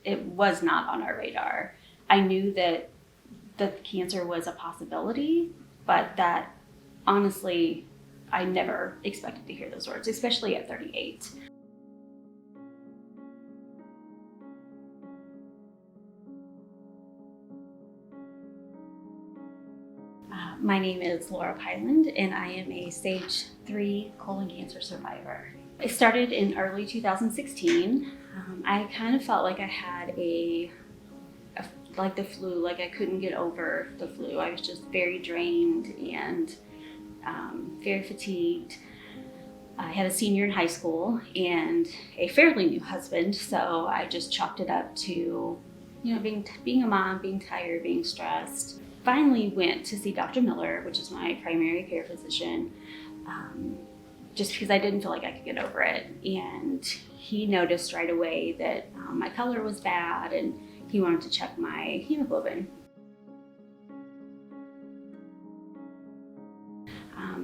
it was not on our radar. I knew that the cancer was a possibility, but that honestly, I never expected to hear those words, especially at 38. My name is Laura Piland, and I am a stage 3 colon cancer survivor. It started in early 2016. I kind of felt like I had like the flu, like I couldn't get over the flu. I was just very drained and very fatigued. I had a senior in high school and a fairly new husband, so I just chalked it up to, being a mom, being tired, being stressed. Finally went to see Dr. Miller, which is my primary care physician, just because I didn't feel like I could get over it. And he noticed right away that my color was bad, and he wanted to check my hemoglobin.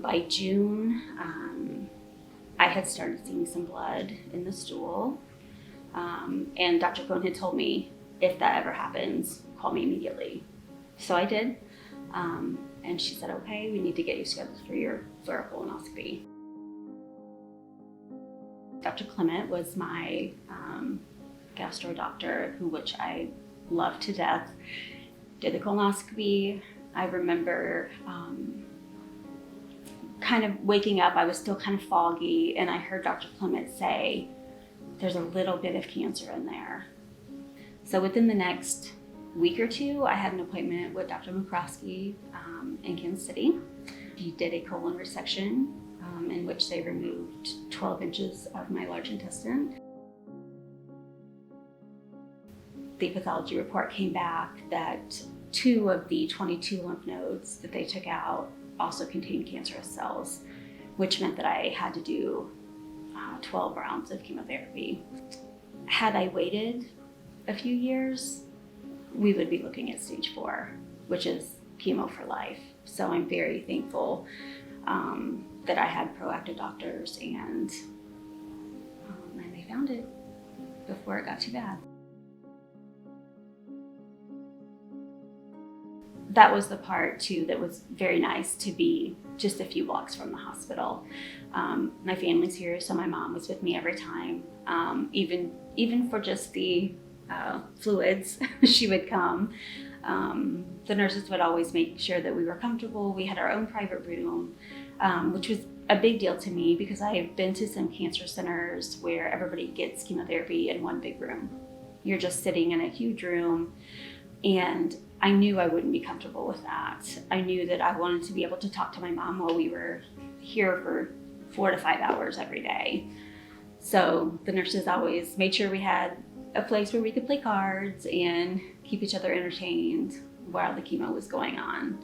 By June, I had started seeing some blood in the stool, and Dr. Cohn had told me, if that ever happens, call me immediately. So I did, and she said, okay, we need to get you scheduled for your thorough colonoscopy. Dr. Clement was my gastro doctor, which I loved to death. Did the colonoscopy. I remember kind of waking up, I was still kind of foggy, and I heard Dr. Clement say, there's a little bit of cancer in there. So within the next week or two, I had an appointment with Dr. McCroskey in Kansas City. He did a colon resection in which they removed 12 inches of my large intestine. The pathology report came back that 2 of the 22 lymph nodes that they took out also contained cancerous cells, which meant that I had to do 12 rounds of chemotherapy. Had I waited a few years, we would be looking at stage 4, which is chemo for life. So I'm very thankful that I had proactive doctors, and they found it before it got too bad. That was the part too that was very nice, to be just a few blocks from the hospital. My family's here, so my mom was with me every time. Even for just the fluids, she would come. The nurses would always make sure that we were comfortable. We had our own private room, which was a big deal to me because I have been to some cancer centers where everybody gets chemotherapy in one big room. You're just sitting in a huge room, and I knew I wouldn't be comfortable with that. I knew that I wanted to be able to talk to my mom while we were here for 4 to 5 hours every day. So the nurses always made sure we had a place where we could play cards and keep each other entertained while the chemo was going on.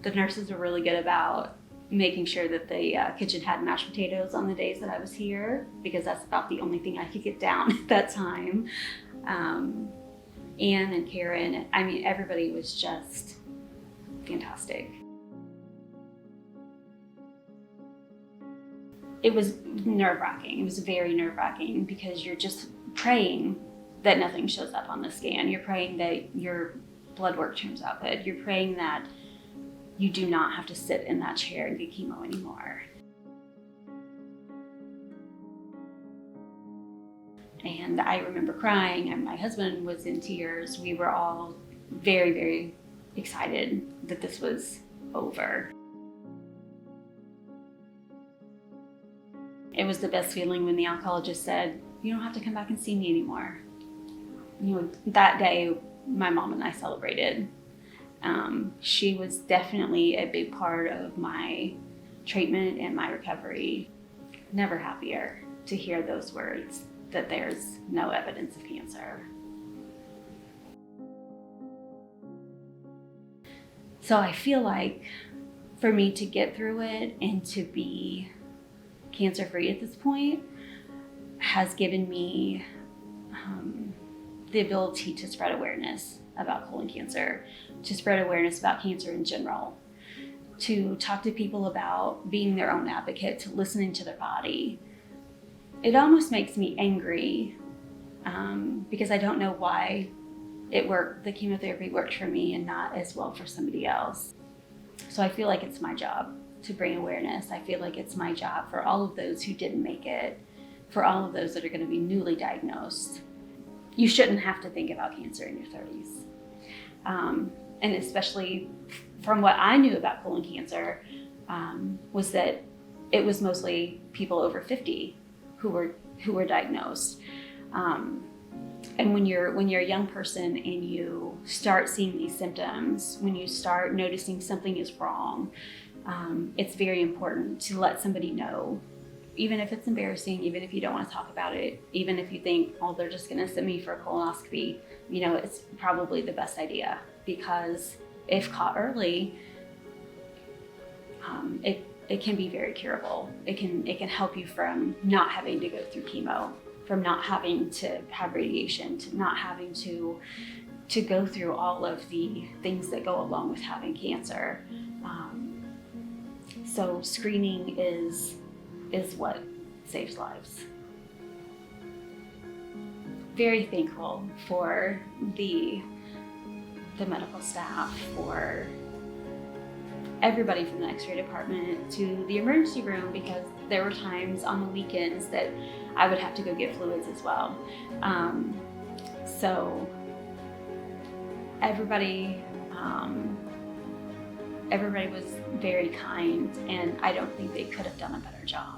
The nurses were really good about making sure that the kitchen had mashed potatoes on the days that I was here, because that's about the only thing I could get down at that time. Anne and Karen, I mean, everybody was just fantastic. It was nerve-wracking. It was very nerve-wracking because you're just praying that nothing shows up on the scan. You're praying that your blood work turns out good. You're praying that you do not have to sit in that chair and get chemo anymore. And I remember crying, and my husband was in tears. We were all very, very excited that this was over. It was the best feeling when the oncologist said, you don't have to come back and see me anymore. That day, my mom and I celebrated. She was definitely a big part of my treatment and my recovery. Never happier to hear those words, that there's no evidence of cancer. So I feel like for me to get through it and to be cancer-free at this point has given me the ability to spread awareness about colon cancer, to spread awareness about cancer in general, to talk to people about being their own advocate, to listening to their body. It almost makes me angry because I don't know why it worked. The chemotherapy worked for me and not as well for somebody else. So I feel like it's my job to bring awareness. I feel like it's my job for all of those who didn't make it, for all of those that are going to be newly diagnosed. You shouldn't have to think about cancer in your 30s. And especially from what I knew about colon cancer, was that it was mostly people over 50 who were diagnosed. And when you're a young person and you start seeing these symptoms, when you start noticing something is wrong, it's very important to let somebody know, even if it's embarrassing, even if you don't want to talk about it, even if you think, oh, they're just going to send me for a colonoscopy, it's probably the best idea, because if caught early, it can be very curable. It can help you from not having to go through chemo, from not having to have radiation, to not having to go through all of the things that go along with having cancer. So screening is what saves lives. Very thankful for the medical staff, for everybody from the X-ray department to the emergency room, because there were times on the weekends that I would have to go get fluids as well. So everybody was very kind, and I don't think they could have done a better job.